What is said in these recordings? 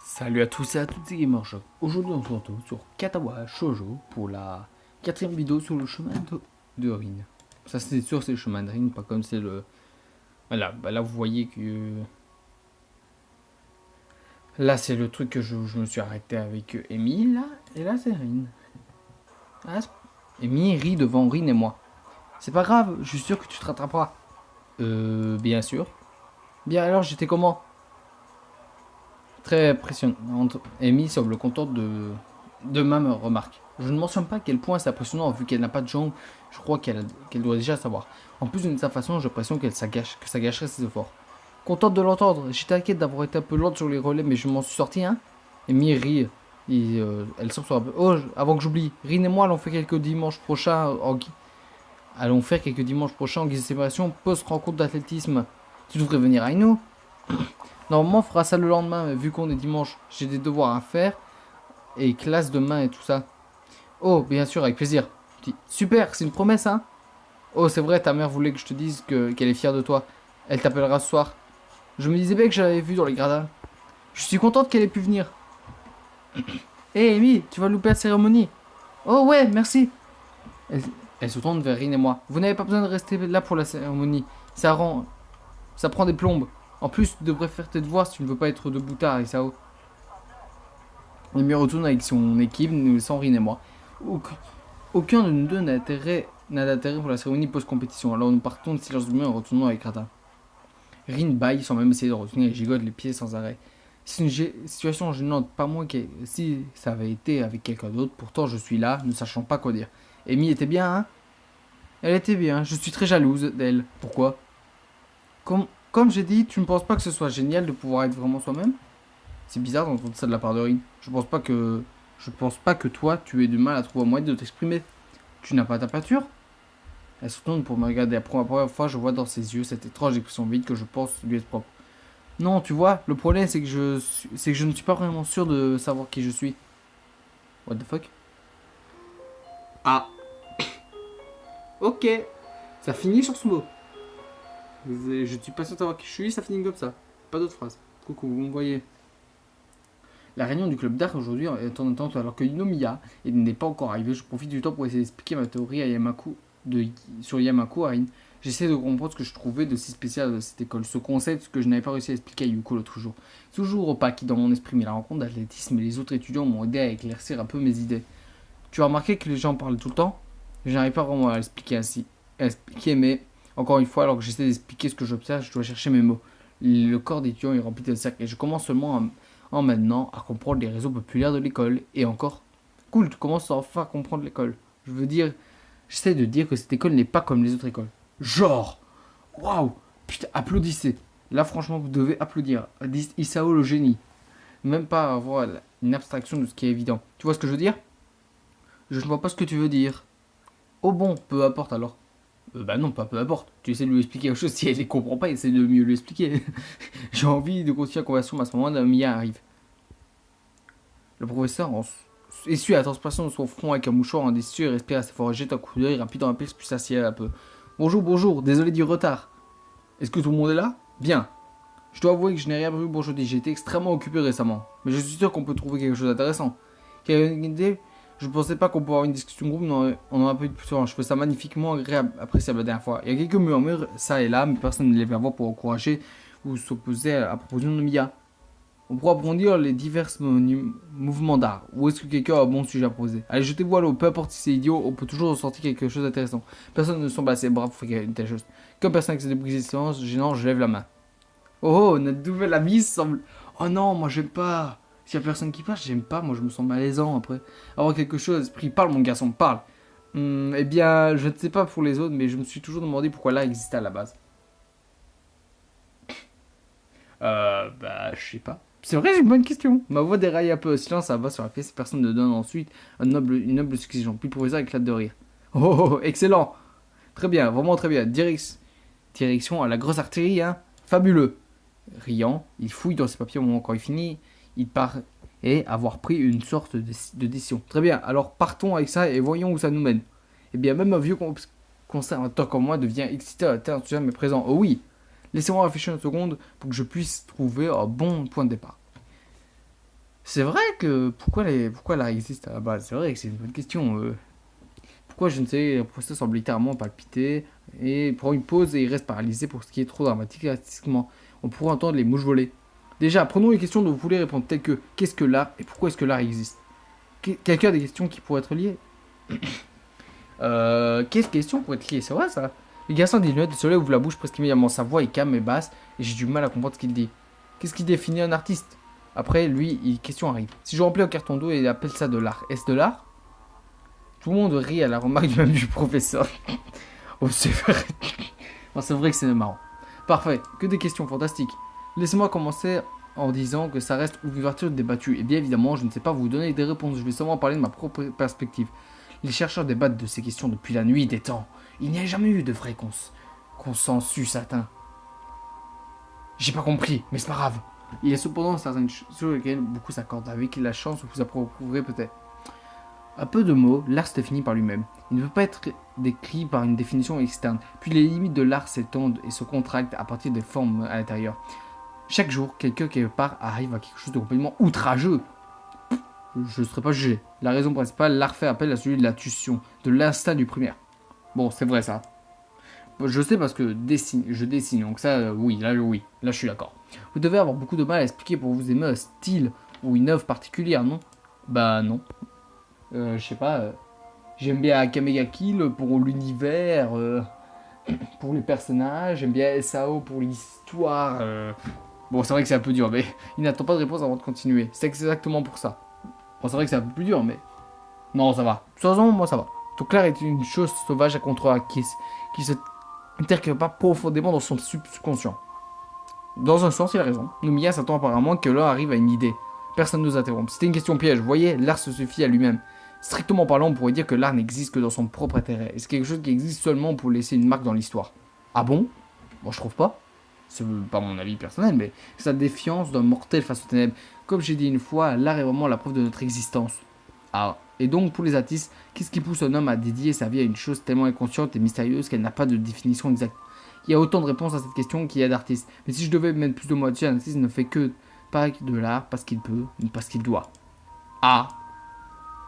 Salut à tous et à toutes, c'est GamerShock. Aujourd'hui, on se retrouve sur Katawa Shoujo pour la quatrième vidéo sur le chemin de Rin. Ça, c'est sûr, c'est le chemin de Rin, pas comme c'est le. Voilà, bah là, vous voyez que. Là, c'est le truc que je me suis arrêté avec Amy, là, et là, c'est Rin. Ah, Amy rit devant Rin et moi. C'est pas grave, je suis sûr que tu te rattraperas. Bien sûr. Bien alors, j'étais comment? Très impressionnante. Amy semble contente de ma remarque. Je ne mentionne pas à quel point c'est impressionnant vu qu'elle n'a pas de jambes. Je crois qu'elle doit déjà savoir. En plus de sa façon, j'ai l'impression que ça gâcherait ses efforts. Contente de l'entendre. J'étais inquiète d'avoir été un peu lente sur les relais, mais je m'en suis sorti, hein. Amy rit. Et elle sort sur un peu. Oh, avant que j'oublie, Rin et moi allons faire quelques dimanches prochains en guise de célébration post-rencontre d'athlétisme. Tu devrais venir à nous. Normalement, on fera ça le lendemain, mais vu qu'on est dimanche, j'ai des devoirs à faire. Et classe demain et tout ça. Oh, bien sûr, avec plaisir. Super, c'est une promesse, hein. Oh, c'est vrai, ta mère voulait que je te dise qu'elle est fière de toi. Elle t'appellera ce soir. Je me disais bien que j'avais vu dans les gradins. Je suis contente qu'elle ait pu venir. Hé, Amy, tu vas louper la cérémonie. Oh ouais, merci. Elle, elle se tourne vers Rin et moi. Vous n'avez pas besoin de rester là pour la cérémonie. Ça rend... Ça prend des plombes. En plus, tu devrais faire tes devoirs si tu ne veux pas être debout tard, Isao. Amy retourne avec son équipe, nous laissant Rin et moi. Aucun de nous deux n'a d'intérêt pour la cérémonie post-compétition, alors nous partons de silence de main en retournant avec Rata. Rin baille sans même essayer de retenir et gigote les pieds sans arrêt. C'est une situation gênante, pas moins que si ça avait été avec quelqu'un d'autre, pourtant je suis là, ne sachant pas quoi dire. Amy était bien, hein? Elle était bien, je suis très jalouse d'elle. Pourquoi? Comme j'ai dit, tu ne penses pas que ce soit génial de pouvoir être vraiment soi-même? C'est bizarre d'entendre ça de la part de Rin. Je pense pas que toi, tu aies du mal à trouver un moyen de t'exprimer. Tu n'as pas ta peinture? Elle se tourne pour me regarder. Pour la première fois, je vois dans ses yeux cette étrange expression vide que je pense lui être propre. Non, tu vois, le problème c'est que je ne suis pas vraiment sûr de savoir qui je suis. What the fuck? Ah, ok. Ça finit sur ce mot. Je suis pas sûr de savoir qui je suis, ça finit comme ça. Pas d'autre phrase. Coucou, vous me voyez. La réunion du club d'art aujourd'hui est en attente alors que Nomiya n'est pas encore arrivé. Je profite du temps pour essayer d'expliquer ma théorie à sur Yamaku Arin. J'essaie de comprendre ce que je trouvais de si spécial de cette école, ce concept que je n'avais pas réussi à expliquer à Yuko l'autre jour. Toujours opaque dans mon esprit, mais la rencontre d'athlétisme et les autres étudiants m'ont aidé à éclaircir un peu mes idées. Tu as remarqué que les gens parlent tout le temps? Je n'arrive pas vraiment à l'expliquer ainsi. À expliquer, mais encore une fois, alors que j'essaie d'expliquer ce que j'observe, je dois chercher mes mots. Le corps d'étudiant est rempli de cercles et je commence seulement en maintenant à comprendre les réseaux populaires de l'école. Et encore, cool, tu commences enfin à comprendre l'école. Je veux dire, j'essaie de dire que cette école n'est pas comme les autres écoles. Genre, waouh, putain, applaudissez. Là, franchement, vous devez applaudir. Isao le génie. Même pas avoir une abstraction de ce qui est évident. Tu vois ce que je veux dire? Je ne vois pas ce que tu veux dire. Oh bon, peu importe alors. Bah non, pas peu importe. Tu essaies de lui expliquer quelque chose, si elle ne comprend pas, essaie de mieux lui expliquer. J'ai envie de continuer la conversation, mais à ce moment-là, Mia arrive. Le professeur essuie la transpiration de son front avec un mouchoir indécis et respire assez fort et jette un coup d'œil rapide dans la pièce puis s'assied un peu. Bonjour, bonjour, désolé du retard. Est-ce que tout le monde est là? Bien. Je dois avouer que je n'ai rien vu pour jeudi, j'ai été extrêmement occupé récemment. Mais je suis sûr qu'on peut trouver quelque chose d'intéressant. Quelle une idée? Je ne pensais pas qu'on pourrait avoir une discussion de groupe, mais on en a un peu plus souvent. Je fais ça magnifiquement agréable, appréciable la dernière fois. Il y a quelques murmures, ça et là, mais personne ne les fait voir pour encourager ou s'opposer à la proposition de Mia. On pourra approfondir les divers mouvements d'art. Ou est-ce que quelqu'un a un bon sujet à poser? Allez, jetez-vous à l'eau, peu importe si c'est idiot, on peut toujours ressortir quelque chose d'intéressant. Personne ne semble assez brave pour faire une telle chose. Comme personne qui s'est débrisé le silence gênant, je lève la main. Oh, notre nouvelle amie semble... Oh non, moi j'aime pas. S'il y a personne qui parle, j'aime pas, moi je me sens malaisant après. Avoir quelque chose, esprit, parle mon garçon, parle. Eh bien, je ne sais pas pour les autres, mais je me suis toujours demandé pourquoi l'art existait à la base. Bah, je sais pas. C'est vrai, j'ai une bonne question. Ma voix déraille un peu. Silence, ça va sur la pièce. Personne ne donne ensuite une noble succession. Puis le professeur éclate de rire. Oh, oh, oh, excellent. Très bien, vraiment très bien. Direction à la grosse artillerie, hein. Fabuleux. Riant, il fouille dans ses papiers au moment quand il finit. Il part et avoir pris une sorte de décision. Très bien, alors partons avec ça et voyons où ça nous mène. Eh bien, même un vieux conservateur comme moi devient excité à la terre enthousiasme et présent. Oh oui, laissez-moi réfléchir une seconde pour que je puisse trouver un bon point de départ. C'est vrai que pourquoi l'art existe à la base? C'est vrai que c'est une bonne question. Pourquoi je ne sais, le professeur semble littéralement palpiter et prend une pause et il reste paralysé pour ce qui est trop dramatique artistiquement. On pourrait entendre les mouches voler. Déjà, prenons les questions dont vous voulez répondre, telles que qu'est-ce que l'art et pourquoi est-ce que l'art existe? Quelqu'un a des questions qui pourraient être liées? Quelle question pourrait être liée? C'est vrai ça? Le garçon des lunettes de soleil ouvre la bouche presque immédiatement. Sa voix est calme et basse et j'ai du mal à comprendre ce qu'il dit. Qu'est-ce qui définit un artiste? Après, lui, question arrive. Si je remplis un carton d'eau et appelle ça de l'art, est-ce de l'art? Tout le monde rit à la remarque du même du professeur. Oh, c'est vrai. Oh, c'est vrai que c'est marrant. Parfait, que des questions fantastiques. Laissez-moi commencer en disant que ça reste une ouverture débattue. Et bien évidemment, je ne sais pas vous donner des réponses. Je vais seulement parler de ma propre perspective. Les chercheurs débattent de ces questions depuis la nuit des temps. Il n'y a jamais eu de vrai consensus atteint. J'ai pas compris, mais c'est pas grave. Il y a cependant certaines choses sur lesquelles beaucoup s'accordent. Avec la chance, vous approuverez peut-être. À peu de mots, l'art se définit par lui-même. Il ne peut pas être décrit par une définition externe. Puis les limites de l'art s'étendent et se contractent à partir des formes à l'intérieur. Chaque jour, quelqu'un quelque part arrive à quelque chose de complètement outrageux. Je ne serai pas jugé. La raison principale, l'art fait appel à celui de l'intuition, de l'instinct du primaire. Bon, c'est vrai ça. Je sais parce que je dessine, donc ça, oui, là je suis d'accord. Vous devez avoir beaucoup de mal à expliquer pour vous aimer un style ou une œuvre particulière, non? Bah non. Je sais pas, j'aime bien Kamega Kill pour l'univers, pour les personnages, j'aime bien SAO pour l'histoire. Bon, c'est vrai que c'est un peu dur, mais il n'attend pas de réponse avant de continuer. C'est exactement pour ça. Bon, c'est vrai que c'est un peu plus dur, mais... Non, ça va. De toute façon, moi, ça va. Donc l'art est une chose sauvage à contre-acquise, qui se intercale pas profondément dans son subconscient. Dans un sens, il a raison. Nomiya s'attend apparemment que l'art arrive à une idée. Personne ne nous interrompt. C'était une question piège. Vous voyez, l'art se suffit à lui-même. Strictement parlant, on pourrait dire que l'art n'existe que dans son propre intérêt. Et c'est quelque chose qui existe seulement pour laisser une marque dans l'histoire. Ah bon? Moi, je trouve pas. C'est pas mon avis personnel, mais c'est la défiance d'un mortel face aux ténèbres. Comme j'ai dit une fois, l'art est vraiment la preuve de notre existence. Ah, et donc pour les artistes, qu'est-ce qui pousse un homme à dédier sa vie à une chose tellement inconsciente et mystérieuse qu'elle n'a pas de définition exacte? Il y a autant de réponses à cette question qu'il y a d'artistes. Mais si je devais mettre plus de mots dessus, un artiste ne fait que pas de l'art parce qu'il peut, ni parce qu'il doit. Ah,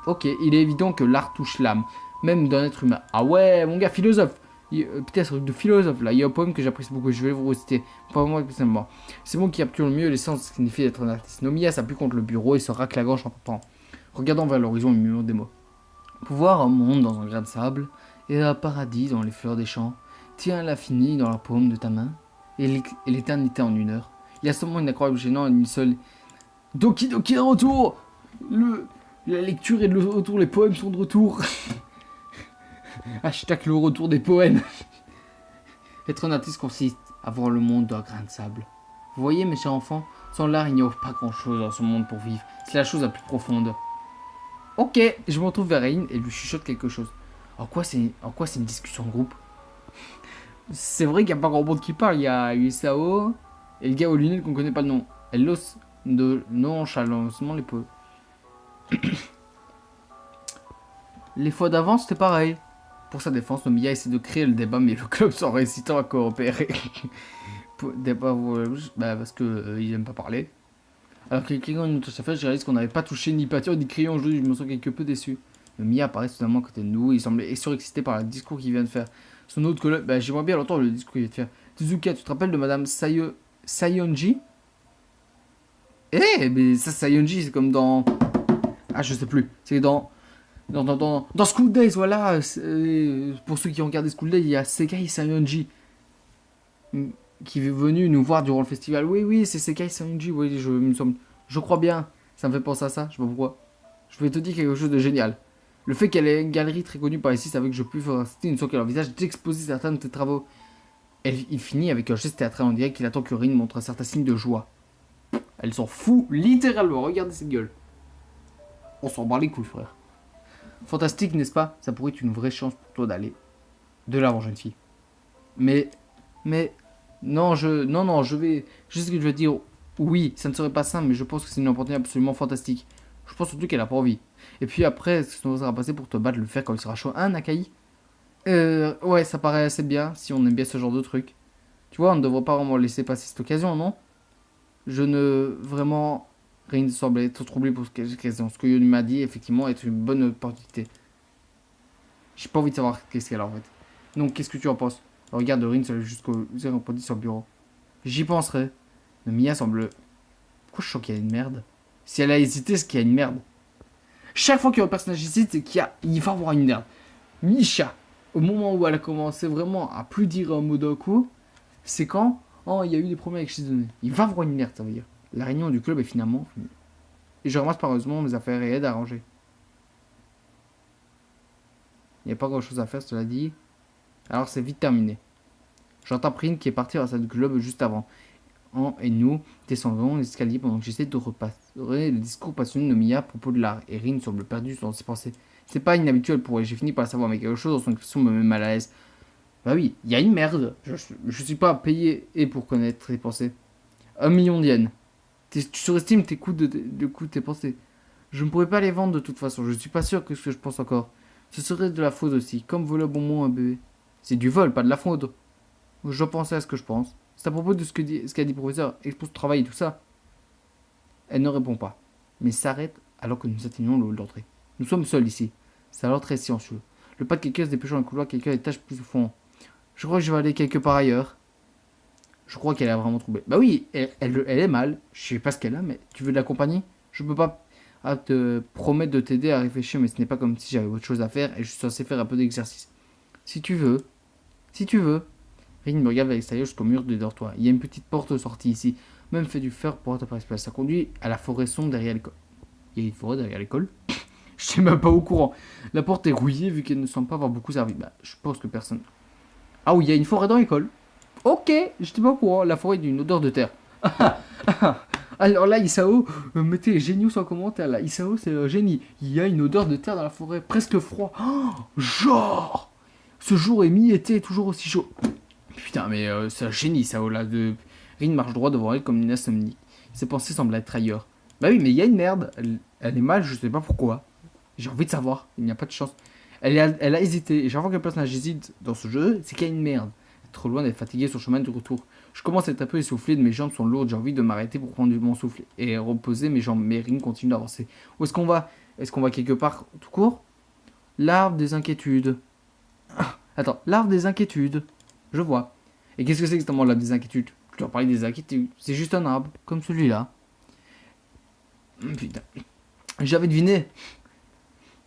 ok, il est évident que l'art touche l'âme, même d'un être humain. Ah ouais, mon gars, philosophe. Peut-être de philosophe là. Il y a un poème que j'apprécie beaucoup, je vais vous reciter. Pas moi personnellement. C'est moi qui capture le mieux l'essence de ce qui signifie d'être un artiste. Nomiya s'appuie contre le bureau et se racle la gorge en partant. Regardant vers l'horizon, il murmure des mots. Pouvoir un monde dans un grain de sable, et un paradis dans les fleurs des champs. Tiens l'infini dans la paume de ta main, et l'éternité en une heure. Il y a seulement une incroyable gênant et une seule. Doki Doki est de retour. La lecture est de retour, les poèmes sont de retour. Hashtag le retour des poèmes. Être un artiste consiste à voir le monde d'un grain de sable. Vous voyez, mes chers enfants, sans l'art, il n'y a pas grand-chose dans ce monde pour vivre. C'est la chose la plus profonde. Ok, je me retrouve vers Ain et lui chuchote quelque chose. En quoi c'est une discussion de groupe? C'est vrai qu'il n'y a pas grand monde qui parle. Il y a Isao et le gars aux lunettes qu'on connaît pas le nom. Elle l'ose de nonchalancement l'épaule. Les fois d'avant, c'était pareil. Pour sa défense, Nomiya essaie de créer le débat, mais le club s'en récitant à coopérer. Débat, parce que il aime pas parler. Alors que cliquant une autre chauffeur, je réalise qu'on n'avait pas touché ni pâture ni crayon au jeu, je me sens quelque peu déçu. Nomiya apparaît soudainement à côté de nous, il semblait surexcité par le discours qu'il vient de faire. Son autre collègue, j'aimerais bien l'entendre le discours qu'il vient de faire. Tizuka, tu te rappelles de Madame Sayonji? Mais ça, Sayonji, c'est comme dans... Ah, je sais plus. C'est dans School Days, voilà. Pour ceux qui ont regardé School Days, il y a Sekai Sayonji qui est venu nous voir durant le festival. Oui, c'est Sekai Sayonji, oui, je crois bien. Ça me fait penser à ça, je sais pas pourquoi. Je vais te dire quelque chose de génial. Le fait qu'elle ait une galerie très connue par ici, ça veut que je puisse inciter une soirée à leur visage d'exposer certains de tes travaux. Il finit avec un geste théâtral, on dirait qu'il attend que Rin montre un certain signe de joie. Elle s'en fout littéralement, regardez cette gueule. On s'en bat les couilles, frère. Fantastique, n'est-ce pas? Ça pourrait être une vraie chance pour toi d'aller de l'avant, jeune fille. Mais, non, je vais... Je sais ce que je veux dire. Oui, ça ne serait pas simple, mais je pense que c'est une opportunité absolument fantastique. Je pense surtout qu'elle a pas envie. Et puis après, ce que ça va passer pour te battre, le faire quand il sera chaud. Hein, Nakai? Ouais, ça paraît assez bien, si on aime bien ce genre de truc. Tu vois, on ne devrait pas vraiment laisser passer cette occasion, non? Je ne... Vraiment... Rin semble être troublé pour cette raison. Ce que Yon m'a dit, effectivement, est une bonne opportunité. J'ai pas envie de savoir qu'est-ce qu'elle a en fait. Donc, qu'est-ce que tu en penses? Regarde Rin se lève jusqu'au 0.10 sur le bureau. J'y penserai. Mais Mia semble. Pourquoi je sens qu'il y a une merde? Si elle a hésité, c'est qu'il y a une merde. Chaque fois qu'un personnage hésite, c'est il va avoir une merde. Misha, au moment où elle a commencé vraiment à plus dire un mot d'un coup, c'est quand il y a eu des problèmes avec Shizune. Il va avoir une merde, ça veut dire. La réunion du club est finalement finie. Et je ramasse heureusement mes affaires et aide à ranger. Il n'y a pas grand chose à faire, cela dit. Alors c'est vite terminé. J'entends Prin qui est parti à la salle du club juste avant. Et nous descendons l'escalier pendant que j'essaie de repasser le discours passionné de Mia à propos de l'art. Et Rin semble perdu dans ses pensées. C'est pas inhabituel pour elle, j'ai fini par le savoir, mais quelque chose dans son expression me met mal à l'aise. Bah oui, il y a une merde. Je suis pas payé pour connaître tes pensées. 1 million d'yens. Tu surestimes tes coûts de coûts de tes pensées. Je ne pourrais pas les vendre de toute façon, je suis pas sûr que ce que je pense encore. Ce serait de la fraude aussi, comme voler un bonbon à un bébé. C'est du vol, pas de la fraude. Je pensais à ce que je pense. C'est à propos de ce qu'a dit le professeur, expose ton travail et tout ça. Elle ne répond pas, mais s'arrête alors que nous atteignons le hall d'entrée. Nous sommes seuls ici. C'est alors très silencieux. Le pas de quelqu'un se dépêchant dans le couloir, quelqu'un étage plus au fond. Je crois que je vais aller quelque part ailleurs. Je crois qu'elle a vraiment troublé. Bah oui, elle est mal. Je sais pas ce qu'elle a, mais tu veux de la compagnie? Je peux pas te promettre de t'aider à réfléchir, mais ce n'est pas comme si j'avais autre chose à faire et je suis censé faire un peu d'exercice. Si tu veux. Si tu veux. Rin me regarde vers l'extérieur jusqu'au mur de dortoir. Il y a une petite porte sortie ici. Même fait du fer pour être par espace. Ça conduit à la forêt sombre derrière l'école. Il y a une forêt derrière l'école? Je suis même pas au courant. La porte est rouillée vu qu'elle ne semble pas avoir beaucoup servi. Bah, je pense que personne. Ah oui, il y a une forêt dans l'école. Ok, j'étais pas au courant. La forêt d'une odeur de terre. Alors là, Isao, mettez géniaux en commentaire. Là, Isao, c'est un génie. Il y a une odeur de terre dans la forêt, presque froid. Oh, genre, ce jour est mi-été, toujours aussi chaud. Putain, mais c'est un génie, Isao là. Rin marche droit devant elle comme une insomnie. Ses pensées semblent être ailleurs. Bah oui, mais il y a une merde. Elle est mal, je sais pas pourquoi. J'ai envie de savoir. Il n'y a pas de chance. Elle a hésité. Et chaque fois qu'un personnage hésite dans ce jeu, c'est qu'il y a une merde. Trop loin d'être fatigué sur le chemin du retour. Je commence à être un peu essoufflé, mes jambes sont lourdes, j'ai envie de m'arrêter pour prendre mon souffle et reposer mes jambes. Mais Rin continue d'avancer. Où est-ce qu'on va? Est-ce qu'on va quelque part tout court? L'arbre des inquiétudes. Attends, l'arbre des inquiétudes. Je vois. Et qu'est-ce que c'est exactement l'arbre des inquiétudes? Je dois parler des inquiétudes. C'est juste un arbre, comme celui-là. Putain. J'avais deviné.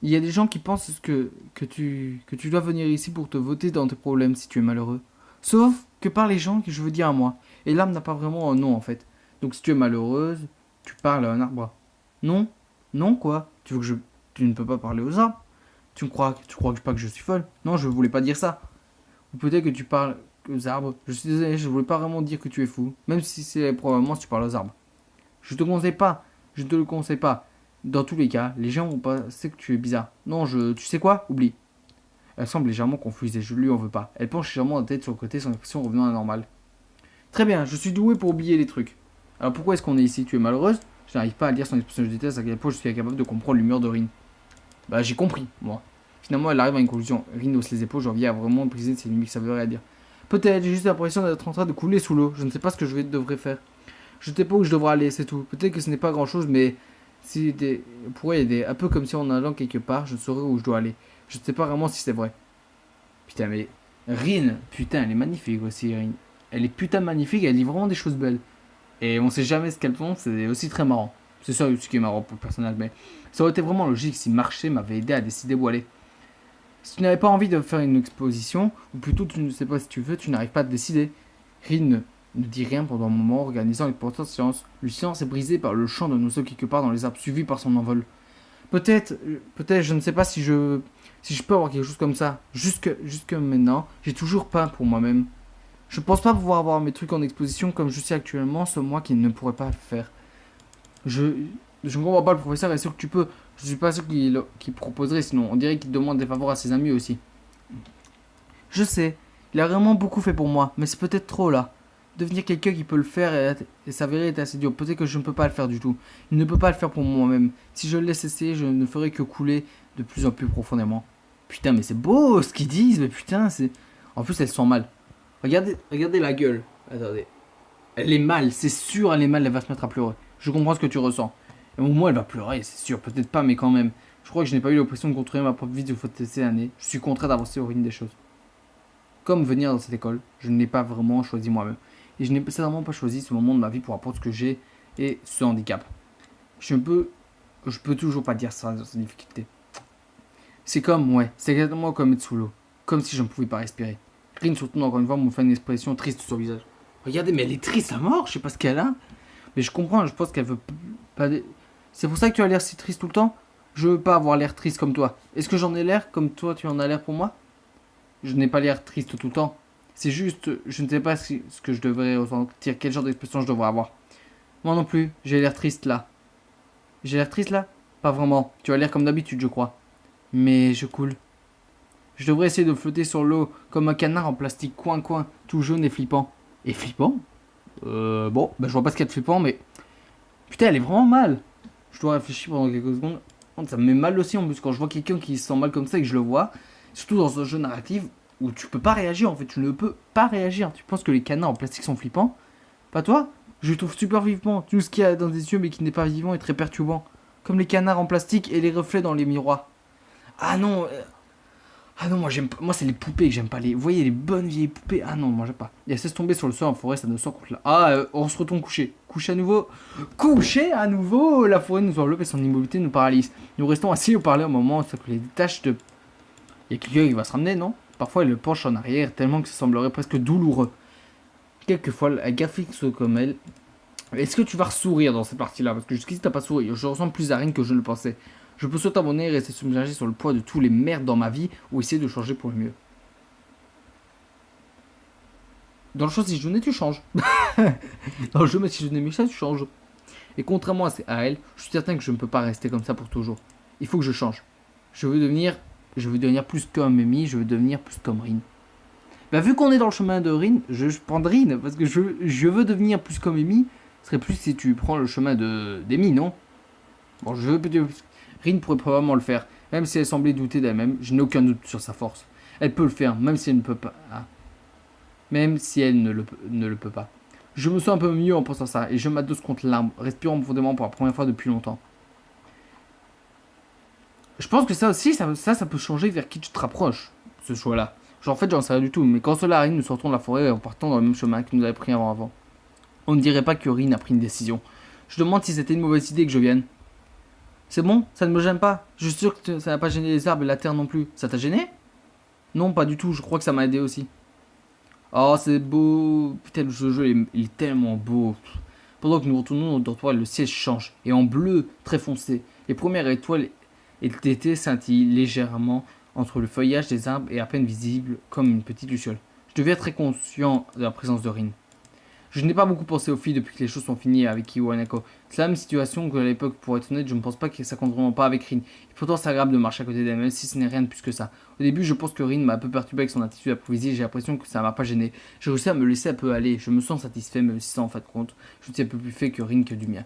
Il y a des gens qui pensent que tu dois venir ici pour te voter dans tes problèmes si tu es malheureux. Sauf que par les gens que je veux dire à moi. Et l'âme n'a pas vraiment un nom en fait. Donc si tu es malheureuse, tu parles à un arbre. Non? Non quoi? Tu ne peux pas parler aux arbres? Tu crois pas que je suis folle? Non, je voulais pas dire ça. Ou peut-être que tu parles aux arbres. Je suis désolé, je voulais pas vraiment dire que tu es fou. Même si c'est probablement si tu parles aux arbres. Je te conseille pas. Je te le conseille pas. Dans tous les cas, les gens vont penser que tu es bizarre. Non, tu sais quoi? Oublie. Elle semble légèrement confuse et je lui en veux pas. Elle penche légèrement la tête sur le côté, son expression revenant à la normale. Très bien, je suis doué pour oublier les trucs. Alors pourquoi est-ce qu'on est ici? Tu es malheureuse? Je n'arrive pas à lire son expression de déteste à quel point je suis incapable de comprendre l'humeur de Rin. Bah j'ai compris, moi. Finalement, elle arrive à une conclusion. Rin hausse les épaules, j'en viens à vraiment briser ses limites, ça veut rien dire. Peut-être, j'ai juste l'impression d'être en train de couler sous l'eau. Je ne sais pas ce que devrais faire. Je ne sais pas où je devrais aller, c'est tout. Peut-être que ce n'est pas grand-chose, mais pourrait aider. Un peu comme si en allant quelque part, je saurais où je dois aller. Je ne sais pas vraiment si c'est vrai. Putain, mais Rin, putain, elle est magnifique aussi, Rin. Elle est putain magnifique, elle dit vraiment des choses belles. Et on sait jamais ce qu'elle pense, c'est aussi très marrant. C'est ça aussi qui est marrant pour le personnage, mais ça aurait été vraiment logique si Marché m'avait aidé à décider où aller. Si tu n'avais pas envie de faire une exposition, ou plutôt tu ne sais pas si tu veux, tu n'arrives pas à te décider. Rin ne dit rien pendant un moment, organisant une porte de silence. Le silence est brisé par le chant d'un oiseau quelque part dans les arbres, suivi par son envol. Peut-être, je ne sais pas si je peux avoir quelque chose comme ça. Jusque maintenant, j'ai toujours peint pour moi-même. Je pense pas pouvoir avoir mes trucs en exposition comme je sais actuellement, c'est moi qui ne pourrais pas le faire. Je ne comprends pas, le professeur est sûr que tu peux. Je suis pas sûr qu'il proposerait, sinon on dirait qu'il demande des faveurs à ses amis aussi. Je sais, il a vraiment beaucoup fait pour moi, mais c'est peut-être trop là. Devenir quelqu'un qui peut le faire et s'avérer être assez dur. Peut-être que je ne peux pas le faire du tout. Il ne peut pas le faire pour moi-même. Si je le laisse essayer, je ne ferai que couler de plus en plus profondément. Putain, mais c'est beau ce qu'ils disent, mais putain, c'est... En plus, elles sont mal. Regardez la gueule. Attendez. Elle est mal, c'est sûr, elle est mal, elle va se mettre à pleurer. Je comprends ce que tu ressens. Et au moment, elle va pleurer, c'est sûr. Peut-être pas, mais quand même. Je crois que je n'ai pas eu l'impression de contrôler ma propre vie de ces années. Je suis contraint d'avancer au rythme des choses. Comme venir dans cette école, je ne l'ai pas vraiment choisi moi-même. Et je n'ai certainement pas choisi ce moment de ma vie pour apprendre ce que j'ai et ce handicap. Je peux toujours pas dire ça dans cette difficulté. C'est comme, ouais, c'est exactement comme être sous l'eau. Comme si je ne pouvais pas respirer. Rin, surtout encore une fois, me fait une expression triste sur le visage. Regardez, mais elle est triste à mort, je sais pas ce qu'elle a. Mais je comprends, je pense qu'elle veut pas. C'est pour ça que tu as l'air si triste tout le temps. Je veux pas avoir l'air triste comme toi. Est-ce que j'en ai l'air comme toi, tu en as l'air pour moi? Je n'ai pas l'air triste tout le temps. C'est juste, je ne sais pas ce que je devrais ressentir, quel genre d'expression je devrais avoir. Moi non plus, j'ai l'air triste là. J'ai l'air triste là? Pas vraiment. Tu as l'air comme d'habitude, je crois. Mais je coule. Je devrais essayer de flotter sur l'eau comme un canard en plastique coin-coin, tout jaune et flippant. Et flippant? Bon, je vois pas ce qu'il y a de flippant, mais. Putain, elle est vraiment mal. Je dois réfléchir pendant quelques secondes. Ça me met mal aussi en plus quand je vois quelqu'un qui se sent mal comme ça et que je le vois. Surtout dans un jeu narratif où tu peux pas réagir en fait. Tu ne peux pas réagir. Tu penses que les canards en plastique sont flippants? Pas toi? Je le trouve super vivant. Tout ce qu'il y a dans des yeux mais qui n'est pas vivant est très perturbant. Comme les canards en plastique et les reflets dans les miroirs. Ah non, ah non, moi j'aime pas. Moi c'est les poupées que j'aime pas. Vous voyez les bonnes vieilles poupées. Ah non, moi j'aime pas. Et elles cessent tomber sur le sol en forêt, ça ne sent contre là. Ah, on se retourne coucher. Coucher à nouveau. Coucher à nouveau. La forêt nous enveloppe et son immobilité nous paralyse. Nous restons assis au parler au moment où les taches de. Il y a quelqu'un qui va se ramener, non? Parfois elle le penche en arrière tellement que ça semblerait presque douloureux. Quelquefois, la garde fixe comme elle. Est-ce que tu vas sourire dans cette partie-là? Parce que jusqu'ici t'as pas souri. Je ressemble plus à Rin que je ne le pensais. Je peux sauter abonner et rester submergé sur le poids de tous les merdes dans ma vie ou essayer de changer pour le mieux. Dans le jeu, si je venais, tu changes. Dans le jeu, mais si je venais Michel, tu changes. Et contrairement à elle, je suis certain que je ne peux pas rester comme ça pour toujours. Il faut que je change. Je veux devenir plus comme Amy, je veux devenir plus comme Rin. Bah, vu qu'on est dans le chemin de Rin, je prends de Rin, parce que je veux devenir plus comme Amy. Ce serait plus si tu prends le chemin d'Amy, non? Bon, je veux peut-être. Rin pourrait probablement le faire, même si elle semblait douter d'elle-même. Je n'ai aucun doute sur sa force. Elle peut le faire, même si elle ne peut pas. Ah. Même si elle ne le peut pas. Je me sens un peu mieux en pensant ça, et je m'adosse contre l'arbre, respirant profondément pour la première fois depuis longtemps. Je pense que ça aussi, ça peut changer vers qui tu te rapproches, ce choix-là. Genre, en fait, j'en sais rien du tout, mais quand cela arrive, nous sortons de la forêt en partant dans le même chemin que nous avait pris avant. On ne dirait pas que Rin a pris une décision. Je demande si c'était une mauvaise idée que je vienne. C'est bon, ça ne me gêne pas. Je suis sûr que ça n'a pas gêné les arbres et la terre non plus. Ça t'a gêné? Non, pas du tout, je crois que ça m'a aidé aussi. Oh, c'est beau. Putain, ce jeu il est tellement beau. Pendant que nous retournons au dortoir, le ciel change. Et en bleu très foncé. Les premières étoiles d'été scintillent légèrement entre le feuillage des arbres et à peine visibles comme une petite luciole. Je deviens très conscient de la présence de Rin. Je n'ai pas beaucoup pensé aux filles depuis que les choses sont finies avec Kiyo et Nako. C'est la même situation qu'à l'époque, pour être honnête, je ne pense pas que ça compte vraiment pas avec Rin. Et pourtant, c'est agréable de marcher à côté d'elle, même si ce n'est rien de plus que ça. Au début, je pense que Rin m'a un peu perturbé avec son attitude improvisée et j'ai l'impression que ça m'a pas gêné. J'ai réussi à me laisser un peu aller, je me sens satisfait, même si ça en fait compte, je suis un peu plus fait que Rin que du mien.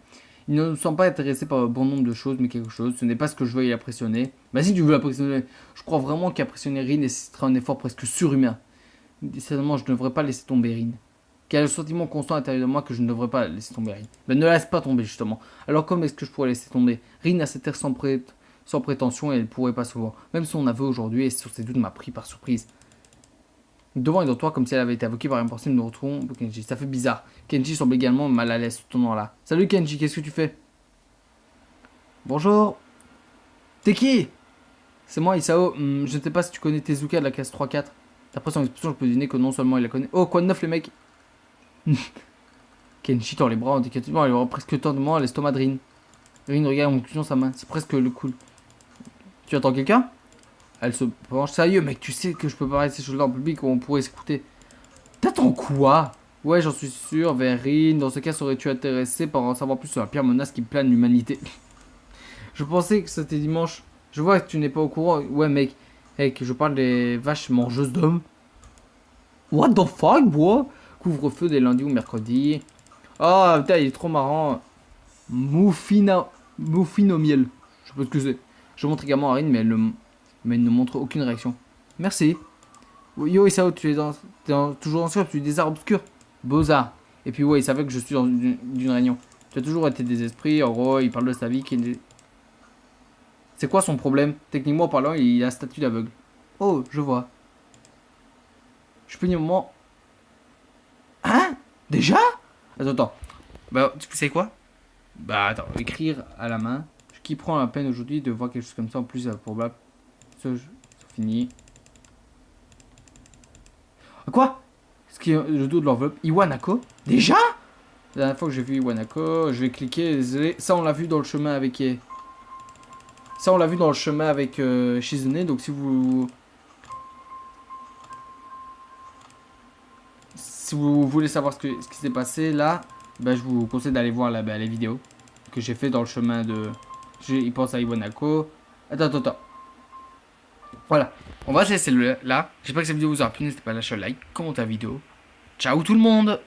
Il ne me semble pas intéressé par un bon nombre de choses, mais quelque chose. Ce n'est pas ce que je veux y impressionner. Bah si tu veux l'impressionner, je crois vraiment qu'impressionner Rin nécessitera un effort presque surhumain. Décidément, je ne devrais pas laisser tomber Rin. Quel est le sentiment constant à l'intérieur de moi que je ne devrais pas laisser tomber Rin. Ben ne laisse pas tomber justement. Alors comment est-ce que je pourrais laisser tomber? Rin a cet air sans prétention et elle pourrait pas se voir. Même son aveu aujourd'hui et sur ses doutes m'a pris par surprise. Devant et dans toi comme si elle avait été invoquée par une pensée, nous nous retrouvons pour Kenji. Ça fait bizarre. Kenji semble également mal à l'aise tout tournant là. Salut Kenji, qu'est-ce que tu fais? Bonjour. T'es qui? C'est moi Isao. Je ne sais pas si tu connais Tezuka de la classe 3-4. D'après son expression, je peux deviner que non seulement il la connaît. Oh, quoi de neuf les mecs? Kenji tord les bras indicativement, elle aura presque tendement à l'estomac de Rin. Rin regarde en conclusion sa main, c'est presque le cool. Tu attends quelqu'un? Elle se penche. Sérieux mec, tu sais que je peux pas rester sur le en public où on pourrait s'écouter. T'attends quoi? Ouais, j'en suis sûr, vers Rin. Dans ce cas, serais-tu intéressé par en savoir plus sur la pire menace qui plane l'humanité? Je pensais que c'était dimanche. Je vois que tu n'es pas au courant. Ouais mec, hey, que je parle des vaches mangeuses d'hommes. What the fuck, bois? Couvre-feu des lundis ou mercredis. Oh putain, il est trop marrant. Muffin au miel. Je sais pas ce que c'est. Je montre également à Rin, mais elle ne montre aucune réaction. Merci. Yo Isao, toujours en sûr, tu es des arts obscurs. Beaux-arts. Et puis ouais, il savait que je suis dans une réunion. Tu as toujours été des esprits. En gros, il parle de sa vie qui est... C'est quoi son problème? Techniquement parlant, il a un statut d'aveugle. Oh, je vois. Je peux dire un moment... Hein? Déjà? Attends. Bah, tu sais quoi? Bah, attends. Écrire à la main. Qui prend la peine aujourd'hui de voir quelque chose comme ça en plus probable. C'est fini. Quoi? Ce qui est le dos de l'enveloppe. Iwanako? Déjà? La dernière fois que j'ai vu Iwanako, je vais cliquer. Désolé. Ça, on l'a vu dans le chemin avec... Ça, on l'a vu dans le chemin avec Shizune. Donc, si vous... Si vous voulez savoir ce qui s'est passé là, ben, je vous conseille d'aller voir les vidéos que j'ai fait dans le chemin de... Il pense à Iwanako. Attends. Voilà. On va se laisser là. J'espère que cette vidéo vous aura plu. N'hésitez pas à lâcher un like, commenter la vidéo. Ciao tout le monde!